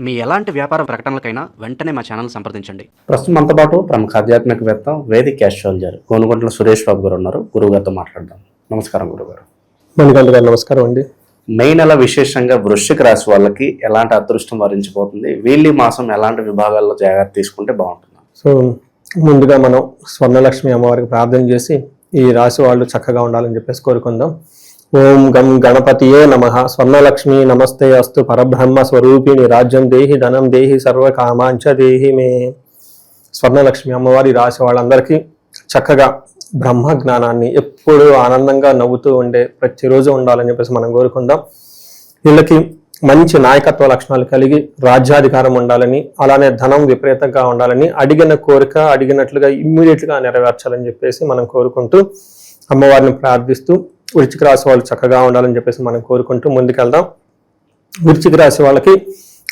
మీ ఎలాంటి వ్యాపార ప్రకటనలకైనా వెంటనే మా ఛానల్ సంప్రదించండి. ప్రస్తుతం మనతో పాటు ప్రముఖ ఆధ్యాత్మికవేత్త వేదిక్ ఆస్ట్రాలజర్ గోనుగొంట్ల సురేష్ బాబు గారు ఉన్నారు. గురువుగారితో మాట్లాడదాం. నమస్కారం గురుగారు. మణికంఠ గారు నమస్కారం అండి. మే నెల విశేషంగా వృశ్చిక రాశి వాళ్ళకి ఎలాంటి అదృష్టం వరించిపోతుంది, వీళ్ళ మాసం ఎలాంటి విభాగాల్లో జాగ్రత్త తీసుకుంటే బాగుంటుంది? సో ముందుగా మనం స్వర్ణలక్ష్మి అమ్మవారికి ప్రార్థన చేసి ఈ రాశి వాళ్ళు చక్కగా ఉండాలని చెప్పేసి కోరుకుందాం. ఓం గం గణపతియే నమః. స్వర్ణలక్ష్మి నమస్తే అస్తు పరబ్రహ్మ స్వరూపిణి రాజ్యం దేహి ధనం దేహి సర్వకామాంచ దేహి మే. స్వర్ణలక్ష్మి అమ్మవారి రాశి వాళ్ళందరికీ చక్కగా బ్రహ్మ జ్ఞానాన్ని ఎప్పుడు ఆనందంగా నవ్వుతూ ఉండే ప్రతిరోజు ఉండాలని చెప్పేసి మనం కోరుకుందాం. వీళ్ళకి మంచి నాయకత్వ లక్షణాలు కలిగి రాజ్యాధికారం ఉండాలని, అలానే ధనం విపరీతంగా ఉండాలని, అడిగిన కోరిక అడిగినట్లుగా ఇమ్మీడియట్గా నెరవేర్చాలని చెప్పేసి మనం కోరుకుంటూ అమ్మవారిని ప్రార్థిస్తూ వృశ్చిక రాశి వాళ్ళు చక్కగా ఉండాలని చెప్పేసి మనం కోరుకుంటూ ముందుకెళ్దాం. వృశ్చిక రాశి వాళ్ళకి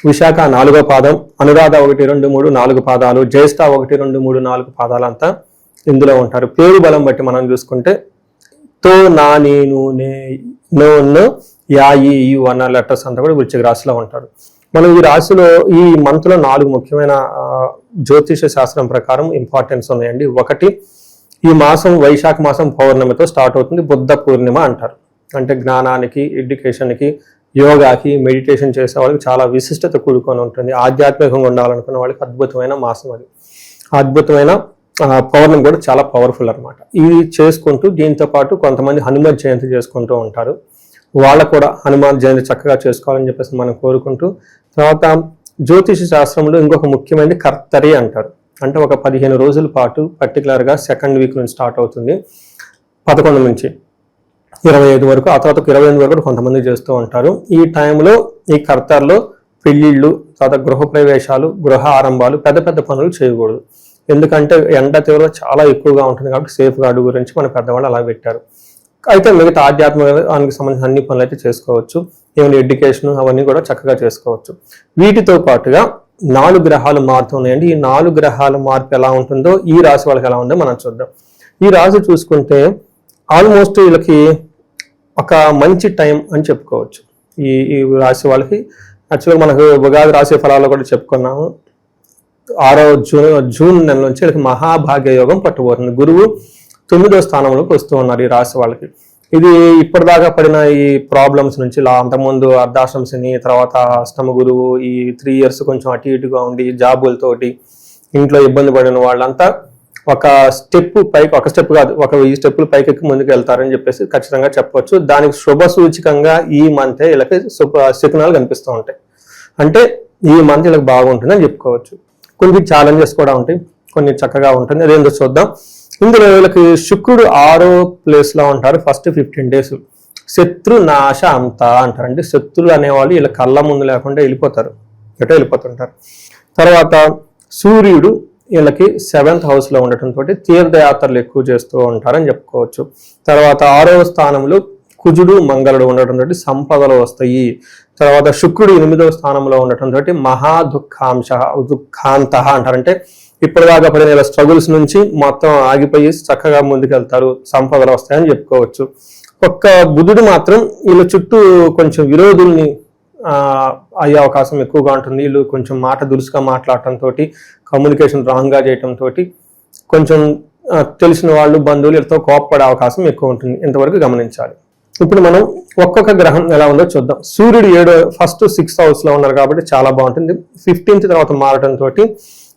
విశాఖ 4వ పాదం, అనురాధ 1, 2, 3, 4 పాదాలు, జ్యేష్ఠ 1, 2, 3, 4 పాదాలు అంతా ఇందులో ఉంటారు. పేరు బలం బట్టి మనం చూసుకుంటే తో, నా, నేను, నే, నో, యా, ఈ, యు అన్న లెటర్స్ అంతా కూడా వృశ్చిక రాశిలో ఉంటారు. మనం ఈ రాశిలో ఈ మంత్లో 4 ముఖ్యమైన జ్యోతిష శాస్త్రం ప్రకారం ఇంపార్టెన్స్ ఉన్నాయండి. ఒకటి, ఈ మాసం వైశాఖ మాసం పౌర్ణమితో స్టార్ట్ అవుతుంది. బుద్ధ పూర్ణిమ అంటారు. అంటే జ్ఞానానికి, ఎడ్యుకేషన్కి, యోగాకి, మెడిటేషన్ చేసే వాళ్ళకి చాలా విశిష్టత కూడుకొని ఉంటుంది. ఆధ్యాత్మికంగా ఉండాలనుకున్న వాళ్ళకి అద్భుతమైన మాసం అది. అద్భుతమైన పౌర్ణమి కూడా చాలా పవర్ఫుల్ అనమాట. ఇది చేసుకుంటూ దీంతో పాటు కొంతమంది హనుమత్ జయంతి చేసుకుంటూ ఉంటారు. వాళ్ళకు కూడా హనుమాన్ జయంతి చక్కగా చేసుకోవాలని చెప్పేసి మనం కోరుకుంటూ, తర్వాత జ్యోతిష శాస్త్రంలో ఇంకొక ముఖ్యమైనది కర్తరి అంటారు. అంటే ఒక 15 రోజుల పాటు పర్టికులర్గా సెకండ్ వీక్ నుంచి స్టార్ట్ అవుతుంది, 11 నుంచి 25 వరకు, ఆ తర్వాత 28 వరకు కూడా కొంతమంది చేస్తూ ఉంటారు. ఈ టైంలో ఈ కర్తర్లో పెళ్ళిళ్ళు, తర్వాత గృహ ప్రవేశాలు, గృహ ఆరంభాలు, పెద్ద పెద్ద పనులు చేయకూడదు. ఎందుకంటే ఎండ తీవ్రత చాలా ఎక్కువగా ఉంటుంది కాబట్టి సేఫ్ గార్డు గురించి మన పెద్దవాళ్ళు అలా పెట్టారు. అయితే మిగతా ఆధ్యాత్మికానికి సంబంధించిన అన్ని పనులు అయితే చేసుకోవచ్చు. ఏమైనా ఎడ్యుకేషన్ అవన్నీ కూడా చక్కగా చేసుకోవచ్చు. వీటితో పాటుగా 4 గ్రహాలు మారుతున్నాయండి. ఈ 4 గ్రహాల మార్పు ఎలా ఉంటుందో ఈ రాశి వాళ్ళకి ఎలా ఉందో మనం చూద్దాం. ఈ రాశి చూసుకుంటే ఆల్మోస్ట్ వీళ్ళకి ఒక మంచి టైం అని చెప్పుకోవచ్చు. ఈ రాశి వాళ్ళకి యాక్చువల్గా మనకు ఉగాది రాశి ఫలాలు కూడా చెప్పుకున్నాము. 6వ జూన్ నెల నుంచి వీళ్ళకి మహాభాగ్య యోగం పట్టుబోతుంది. గురువు 9వ స్థానంలోకి వస్తూ ఉన్నారు ఈ రాశి వాళ్ళకి. ఇది ఇప్పటిదాకా పడిన ఈ ప్రాబ్లమ్స్ నుంచి అంతకుముందు అర్ధాష్టమ శని, తర్వాత అష్టమ గురువు, ఈ 3 years కొంచెం అటు ఇటుగా ఉండి జాబులతోటి ఇంట్లో ఇబ్బంది పడిన వాళ్ళంతా ఒక స్టెప్ కాదు, ఒక 1000 స్టెప్పులు పైకెక్కి ముందుకు వెళ్తారని చెప్పేసి ఖచ్చితంగా చెప్పవచ్చు. దానికి శుభ సూచికంగా ఈ మంతే వీళ్ళకి శకునాలు కనిపిస్తూ ఉంటాయి. అంటే ఈ మంత్ వీళ్ళకి బాగుంటుందని చెప్పుకోవచ్చు. కొన్ని ఛాలెంజెస్ కూడా ఉంటాయి, కొన్ని చక్కగా ఉంటుంది. అదేందో చూద్దాం. ఇందులో వీళ్ళకి శుక్రుడు 6వ ప్లేస్లో ఉంటారు. ఫస్ట్ 15 days శత్రు నాశ అంతా అంటారు. అంటే శత్రులు అనేవాళ్ళు వీళ్ళ కళ్ళ ముందు లేకుండా వెళ్ళిపోతుంటారు. తర్వాత సూర్యుడు వీళ్ళకి 7th హౌస్లో ఉండటంతో తీర్థయాత్రలు ఎక్కువ చేస్తూ ఉంటారని చెప్పుకోవచ్చు. తర్వాత 6వ స్థానంలో కుజుడు మంగళుడు ఉండటంతో సంపదలు వస్తాయి. తర్వాత శుక్రుడు 8వ స్థానంలో ఉండటంతో మహా దుఃఖాంత అంటారంటే ఇప్పటిదాకా పడిన స్ట్రగుల్స్ నుంచి మొత్తం ఆగిపోయి చక్కగా ముందుకెళ్తారు, సంపదలు వస్తాయని చెప్పుకోవచ్చు. ఒక్క బుధుడు మాత్రం వీళ్ళ చుట్టూ కొంచెం విరోధుల్ని అయ్యే అవకాశం ఎక్కువగా ఉంటుంది. వీళ్ళు కొంచెం మాట దురుసుగా మాట్లాడటంతో, కమ్యూనికేషన్ రాంగ్గా చేయటంతో కొంచెం తెలిసిన వాళ్ళు, బంధువులు వీళ్ళతో కోపపడే అవకాశం ఎక్కువ ఉంటుంది. ఇంతవరకు గమనించాలి. ఇప్పుడు మనం ఒక్కొక్క గ్రహం ఎలా ఉందో చూద్దాం. సూర్యుడు ఫస్ట్ 6th హౌస్లో ఉన్నారు కాబట్టి చాలా బాగుంటుంది. 15th తర్వాత మారటంతో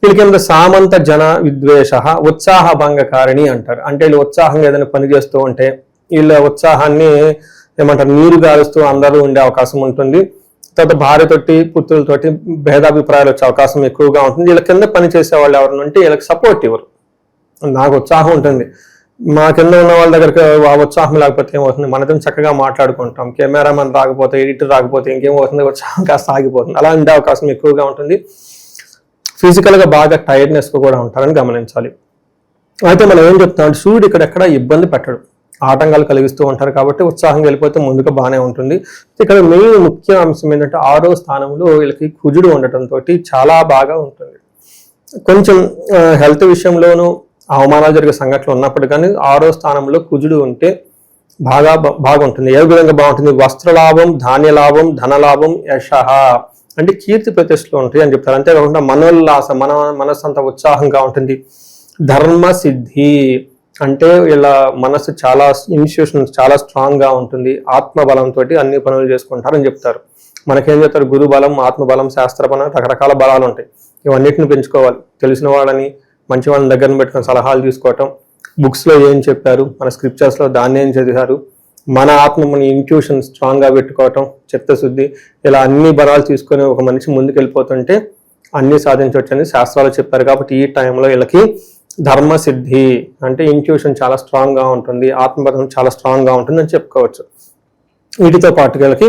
వీళ్ళకి సామంత జన విద్వేష ఉత్సాహ భంగకారిణి అంటారు. అంటే వీళ్ళు ఉత్సాహంగా ఏదైనా పని చేస్తూ ఉంటే వీళ్ళ ఉత్సాహాన్ని ఏమంటారు నీరు గారుస్తూ అందరూ ఉండే అవకాశం ఉంటుంది. తర్వాత భార్యతోటి, పుత్రులతోటి భేదాభిప్రాయాలు వచ్చే అవకాశం ఎక్కువగా ఉంటుంది. వీళ్ళ కింద పని చేసే వాళ్ళు ఎవరు అంటే వీళ్ళకి సపోర్ట్ ఇవ్వరు. నాకు ఉత్సాహం ఉంటుంది, మా కింద ఉన్న వాళ్ళ దగ్గరికి ఆ ఉత్సాహం లేకపోతే ఏమవుతుంది, మనతో చక్కగా మాట్లాడుకుంటాం, కెమెరామెన్ రాకపోతే, ఎడిటర్ రాకపోతే ఇంకేమవుతుంది, ఉత్సాహం కాస్త ఆగిపోతుంది. అలా ఉండే అవకాశం ఎక్కువగా ఉంటుంది. ఫిజికల్గా బాగా టైర్డ్నెస్ కూడా ఉంటారని గమనించాలి. అయితే మనం ఏం చెప్తాం, సూర్యుడు ఇక్కడెక్కడ ఇబ్బంది పెట్టడు, ఆటంకాలు కలిగిస్తూ ఉంటారు కాబట్టి ఉత్సాహంగా వెళ్ళిపోతే ముందుగా బాగానే ఉంటుంది. ఇక్కడ మెయిన్ ముఖ్య అంశం ఏంటంటే 6వ స్థానంలో వీళ్ళకి కుజుడు ఉండటంతో చాలా బాగా ఉంటుంది. కొంచెం హెల్త్ విషయంలోనూ అవమానాలు జరిగే సంఘటనలు ఉన్నప్పుడు కానీ 6వ స్థానంలో కుజుడు ఉంటే బాగుంటుంది. ఏ విధంగా బాగుంటుంది? వస్త్రలాభం, ధాన్యలాభం, ధనలాభం, యశ, అంటే కీర్తి ప్రతిష్టలు ఉంటాయి అని చెప్తారు. అంతేకాకుండా మనోల్లాస, మన మనస్సు అంతా ఉత్సాహంగా ఉంటుంది. ధర్మ సిద్ధి అంటే ఇలా మనసు చాలా ఇన్స్టిట్యూషన్స్ చాలా స్ట్రాంగ్ గా ఉంటుంది. ఆత్మబలంతో అన్ని పనులు చేసుకుంటారని చెప్తారు. మనకేం చెప్తారు, గురు బలం, ఆత్మబలం, శాస్త్ర బలం, రకరకాల బలాలు ఉంటాయి. ఇవన్నిటిని పెంచుకోవాలి. తెలిసిన వాళ్ళని, మంచి వాళ్ళని దగ్గర పెట్టుకుని సలహాలు తీసుకోవటం, బుక్స్ లో ఏం చెప్పారు, మన స్క్రిప్చర్స్ లో దాన్ని ఏం చదివారు, మన ఆత్మ, మన ఇంట్యూషన్ స్ట్రాంగ్ గా పెట్టుకోవటం, చిత్తశుద్ధి, ఇలా అన్ని బలాలు తీసుకొని ఒక మనిషి ముందుకు వెళ్ళిపోతుంటే అన్ని సాధించవచ్చు అని శాస్త్రాలు చెప్పారు. కాబట్టి ఈ టైంలో వీళ్ళకి ధర్మసిద్ధి అంటే ఇంట్యూషన్ చాలా స్ట్రాంగ్ గా ఉంటుంది, ఆత్మబలం చాలా స్ట్రాంగ్ గా ఉంటుంది అని చెప్పుకోవచ్చు. వీటితో పాటు వీళ్ళకి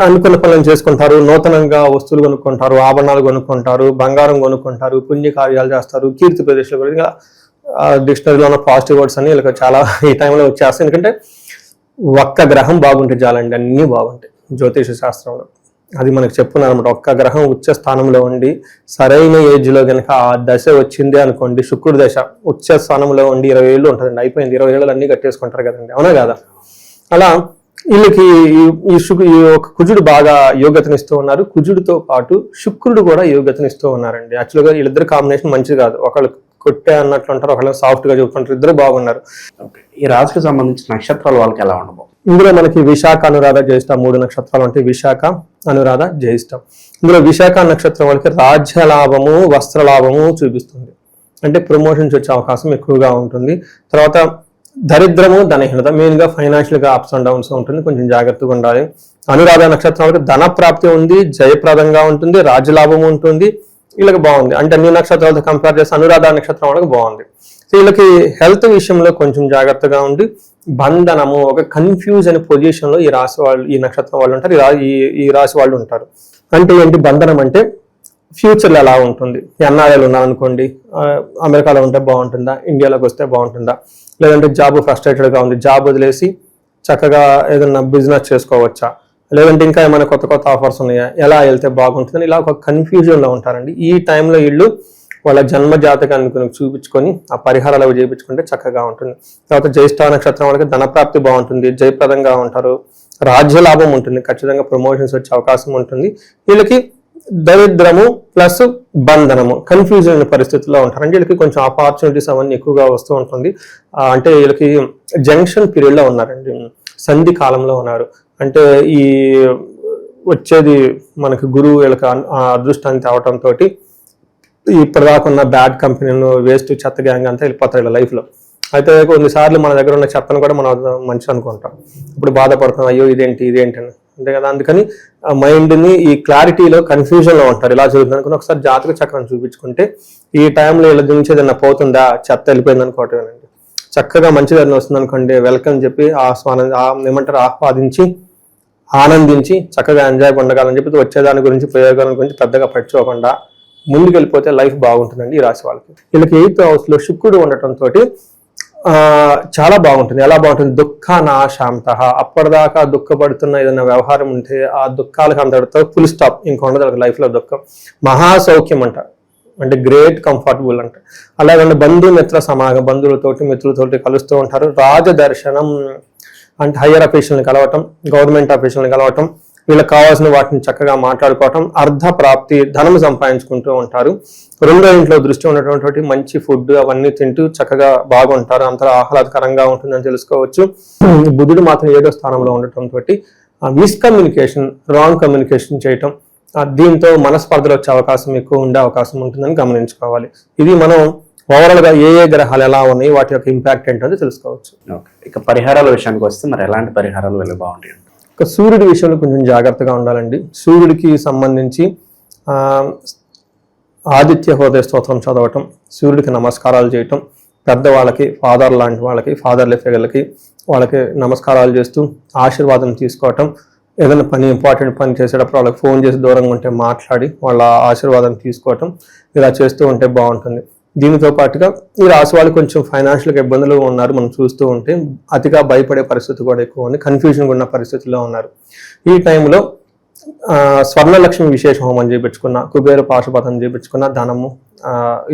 అనుకున్న పనులను చేసుకుంటారు, నూతనంగా వస్తువులు కొనుక్కుంటారు, ఆభరణాలు కొనుక్కుంటారు, బంగారం కొనుక్కుంటారు, పుణ్య కార్యాలు చేస్తారు, కీర్తి ప్రదేశాలు కూడా డిక్షనరీలో ఉన్న పాజిటివ్ వర్డ్స్ అని వీళ్ళకి చాలా ఈ టైంలో వచ్చేస్తాయి. ఎందుకంటే ఒక్క గ్రహం బాగుంటే చాలండి, అన్నీ బాగుంటాయి జ్యోతిష శాస్త్రంలో. అది మనకు చెప్పున్నారు అనమాట. ఒక్క గ్రహం ఉచ్చ స్థానంలో ఉండి సరైన ఏజ్ లో కనుక ఆ దశ వచ్చింది అనుకోండి, శుక్రుడి దశ ఉచ్చ స్థానంలో ఉండి 20 ఏళ్ళు ఉంటుందండి, అయిపోయింది. 20 ఏళ్ళు అన్ని కట్టేసుకుంటారు కదండి, అవునా కదా? అలా వీళ్ళకి ఈ ఒక కుజుడు బాగా యోగ్యతనిస్తూ ఉన్నారు. కుజుడితో పాటు శుక్రుడు కూడా యోగ్యతనిస్తూ ఉన్నారండి. యాక్చువల్గా వీళ్ళిద్దరు కాంబినేషన్ మంచిది కాదు. ఒకళ్ళు కొట్టే అన్నట్లు ఉంటారు, ఒకళ్ళు సాఫ్ట్ గా చెబుతుంటారు. ఇద్దరు బాగున్నారు. ఈ రాశికి సంబంధించిన నక్షత్రాలు వాళ్ళకి ఎలా ఉండవు? ఇందులో మనకి విశాఖ, అనురాధ, జ్యేష్ఠ 3 నక్షత్రాలు ఉంటాయి. విశాఖ, అనురాధ, జ్యేష్ఠ. ఇందులో విశాఖ నక్షత్రం వాళ్ళకి రాజ్య లాభము, వస్త్ర లాభము చూపిస్తుంది. అంటే ప్రమోషన్స్ వచ్చే అవకాశం ఎక్కువగా ఉంటుంది. తర్వాత దరిద్రము, ధనహీనత, మెయిన్ గా ఫైనాన్షియల్ గా అప్స్ అండ్ డౌన్స్ ఉంటుంది, కొంచెం జాగ్రత్తగా ఉండాలి. అనురాధ నక్షత్రం వాళ్ళకి ధన ప్రాప్తి ఉంది, జయప్రదంగా ఉంటుంది, రాజ్యలాభం ఉంటుంది. వీళ్ళకి బాగుంది. అంటే అన్ని నక్షత్రాలతో కంపేర్ చేస్తే అనురాధ నక్షత్రం వాళ్ళకి బాగుంది. సో వీళ్ళకి హెల్త్ విషయంలో కొంచెం జాగ్రత్తగా ఉండి, బంధనము, ఒక కన్ఫ్యూజ్ అనే పొజిషన్ లో ఈ రాశి వాళ్ళు, ఈ నక్షత్రం వాళ్ళు ఉంటారు, ఈ రాశి వాళ్ళు ఉంటారు. అంటే ఏంటి బంధనం అంటే ఫ్యూచర్ లో ఎలా ఉంటుంది? ఎన్ఆర్ఐలు ఉన్నారనుకోండి, అమెరికాలో ఉంటే బాగుంటుందా, ఇండియాలోకి వస్తే బాగుంటుందా, లేదంటే జాబ్ ఫ్రస్ట్రేటెడ్ గా ఉంది, జాబ్ వదిలేసి చక్కగా ఏదైనా బిజినెస్ చేసుకోవచ్చా, లేదంటే ఇంకా ఏమైనా కొత్త కొత్త ఆఫర్స్ ఉన్నాయా, ఎలా వెళ్తే బాగుంటుందని ఇలా ఒక కన్ఫ్యూజన్ లో ఉంటారండి. ఈ టైంలో వీళ్ళు వాళ్ళ జన్మ జాతకాన్ని చూపించుకొని ఆ పరిహారాలు అవి చేయించుకుంటే చక్కగా ఉంటుంది. తర్వాత జ్యేష్ఠ నక్షత్రం వాళ్ళకి ధనప్రాప్తి బాగుంటుంది, జయప్రదంగా ఉంటారు, రాజ్య లాభం ఉంటుంది, ఖచ్చితంగా ప్రమోషన్స్ వచ్చే అవకాశం ఉంటుంది. వీళ్ళకి దరిద్రము ప్లస్ బంధనము, కన్ఫ్యూజన్ పరిస్థితుల్లో ఉంటారు. అంటే వీళ్ళకి కొంచెం ఆపర్చునిటీస్ అవన్నీ ఎక్కువగా వస్తూ ఉంటుంది. అంటే వీళ్ళకి జంక్షన్ పీరియడ్ లో ఉన్నారండి, సంధి కాలంలో ఉన్నారు. అంటే ఈ వచ్చేది మనకి గురువు వీళ్ళకి అదృష్టాన్ని తేవటంతో ఇప్పటిదాకా ఉన్న బ్యాడ్ కంపెనీలు, వేస్ట్ చెత్త గ్యాంగ్ అంతా వెళ్ళిపోతారు ఇలా లైఫ్ లో. అయితే కొన్నిసార్లు మన దగ్గర ఉన్న చెత్తను కూడా మనం మంచి అనుకుంటాం, ఇప్పుడు బాధపడుతున్నాం, అయ్యో ఇదేంటి అని, అంతే కదా. అందుకని మైండ్ ని ఈ క్లారిటీలో కన్ఫ్యూజన్ లో ఉంటారు. ఇలా జరుగుతుంది అనుకుని ఒకసారి జాతక చక్రం చూపించుకుంటే ఈ టైంలో ఇలా నుంచి ఏదైనా పోతుందా, చెత్త వెళ్ళిపోయింది అనుకోవటమేనండి. చక్కగా మంచిదన్నా వస్తుంది అనుకోండి, వెల్కమ్ చెప్పి ఏమంటారు ఆస్వాదించి ఆనందించి చక్కగా ఎంజాయ్ ఉండగాలని చెప్పి వచ్చేదాని గురించి, ప్రయోగాల గురించి పెద్దగా పట్టుకోకుండా ముందుకు వెళ్ళిపోతే లైఫ్ బాగుంటుందండి ఈ రాశి వాళ్ళకి. వీళ్ళకి 8th హౌస్ లో శుక్రుడు ఉండటంతో చాలా బాగుంటుంది. ఎలా బాగుంటుంది? దుఃఖనాశాంత, అప్పటిదాకా దుఃఖపడుతున్న ఏదైనా వ్యవహారం ఉంటే ఆ దుఃఖాలకు అందరితో ఫుల్ స్టాప్, ఇంకా ఉండదు లైఫ్ లో దుఃఖం. మహాసౌఖ్యం అంట, అంటే గ్రేట్ కంఫర్టబుల్ అంట. అలాగే బంధుమిత్ర సమాగం, బంధువులతోటి మిత్రులతోటి కలుస్తూ ఉంటారు. రాజదర్శనం అంటే హయ్యర్ అఫీషియల్ని కలవటం, గవర్నమెంట్ అఫీషియల్ని కలవటం, వీళ్ళకి కావాల్సిన వాటిని చక్కగా మాట్లాడుకోవటం, అర్ధ ప్రాప్తి, ధనం సంపాదించుకుంటూ ఉంటారు. రెండో ఇంట్లో దృష్టి ఉన్నటువంటి మంచి ఫుడ్ అవన్నీ తింటూ చక్కగా బాగుంటారు, అంతా ఆహ్లాదకరంగా ఉంటుందని తెలుసుకోవచ్చు. బుధుడు మాత్రం 7వ స్థానంలో ఉండటంతో మిస్కమ్యూనికేషన్, రాంగ్ కమ్యూనికేషన్ చేయటం, దీంతో మనస్పర్ధలు వచ్చే అవకాశం ఎక్కువ ఉండే అవకాశం ఉంటుందని గమనించుకోవాలి. ఇది మనం ఓవరాల్ గా ఏ గ్రహాలు ఎలా ఉన్నాయి, వాటి యొక్క ఇంపాక్ట్ ఏంటో తెలుసుకోవచ్చు. ఇక పరిహారాల విషయానికి వస్తే మరి ఎలాంటి పరిహారాలు వెళ్ళి బాగుంటాయి? ఇక సూర్యుడి విషయంలో కొంచెం జాగ్రత్తగా ఉండాలండి. సూర్యుడికి సంబంధించి ఆదిత్య హృదయ స్తోత్రం చదవటం, సూర్యుడికి నమస్కారాలు చేయటం, పెద్దవాళ్ళకి, ఫాదర్ లాంటి వాళ్ళకి, ఫాదర్లీ ఫిగర్లకి వాళ్ళకి నమస్కారాలు చేస్తూ ఆశీర్వాదం తీసుకోవటం, ఏదైనా ఇంపార్టెంట్ పని చేసేటప్పుడు వాళ్ళకి ఫోన్ చేసి దూరంగా ఉంటే మాట్లాడి వాళ్ళ ఆశీర్వాదం తీసుకోవటం, ఇలా చేస్తూ ఉంటే బాగుంటుంది. దీనితో పాటుగా ఈ రాశి వాళ్ళు కొంచెం ఫైనాన్షియల్గా ఇబ్బందులు ఉన్నారు, మనం చూస్తూ ఉంటే అతిగా భయపడే పరిస్థితి కూడా ఎక్కువ ఉంది, కన్ఫ్యూజన్గా ఉన్న పరిస్థితుల్లో ఉన్నారు. ఈ టైంలో స్వర్ణలక్ష్మి విశేష హోమం చేయించుకున్న, కుబేర పాశుపతం చేయించుకున్న ధనము,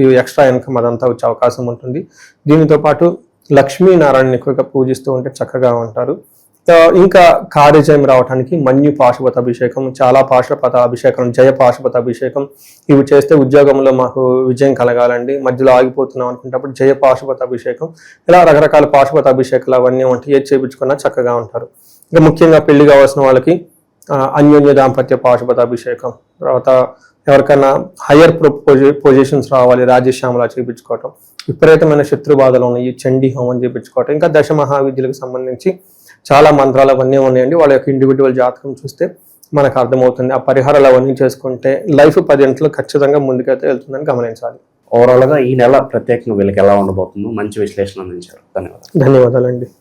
ఈ ఎక్స్ట్రా ఇన్కమ్ అదంతా వచ్చే అవకాశం ఉంటుంది. దీనితో పాటు లక్ష్మీనారాయణ ఎక్కువగా పూజిస్తూ ఉంటే చక్కగా ఉంటారు. ఇంకా కార్యజయం రావడానికి మన్యు పాశుపత అభిషేకం, చాలా పాశుపత అభిషేకం, జయ పాశుపత అభిషేకం, ఇవి చేస్తే ఉద్యోగంలో మాకు విజయం కలగాలండి, మధ్యలో ఆగిపోతున్నాం అనుకున్నప్పుడు జయ పాశుపత అభిషేకం, ఇలా రకరకాల పాశుపత అభిషేకాలు అవన్నీ ఉంటాయి. ఏది చేయించుకున్నా చక్కగా ఉంటారు. ఇంకా ముఖ్యంగా పెళ్లి కావాల్సిన వాళ్ళకి అన్యోన్య దాంపత్య పాశుపత అభిషేకం, తర్వాత ఎవరికైనా హయ్యర్ పొజిషన్స్ రావాలి, రాజశ్యామలా చేయించుకోవటం, విపరీతమైన శత్రు బాధలు ఉన్నాయి, చండీ హోమం చేయించుకోవటం, ఇంకా దశ మహావిద్యలకు సంబంధించి చాలా మంత్రాలు అవన్నీ ఉన్నాయండి. వాళ్ళ యొక్క ఇండివిజువల్ జాతకం చూస్తే మనకు అర్థమవుతుంది. ఆ పరిహారాలు అవన్నీ చేసుకుంటే లైఫ్ 10 గంటలు ఖచ్చితంగా ముందుకైతే వెళ్తుందని గమనించాలి. ఓవరాల్గా ఈ నెల ప్రత్యేకంగా వీళ్ళకి ఎలా ఉండబోతుందో మంచి విశ్లేషణ అందించారు. ధన్యవాదాలు. ధన్యవాదాలండి.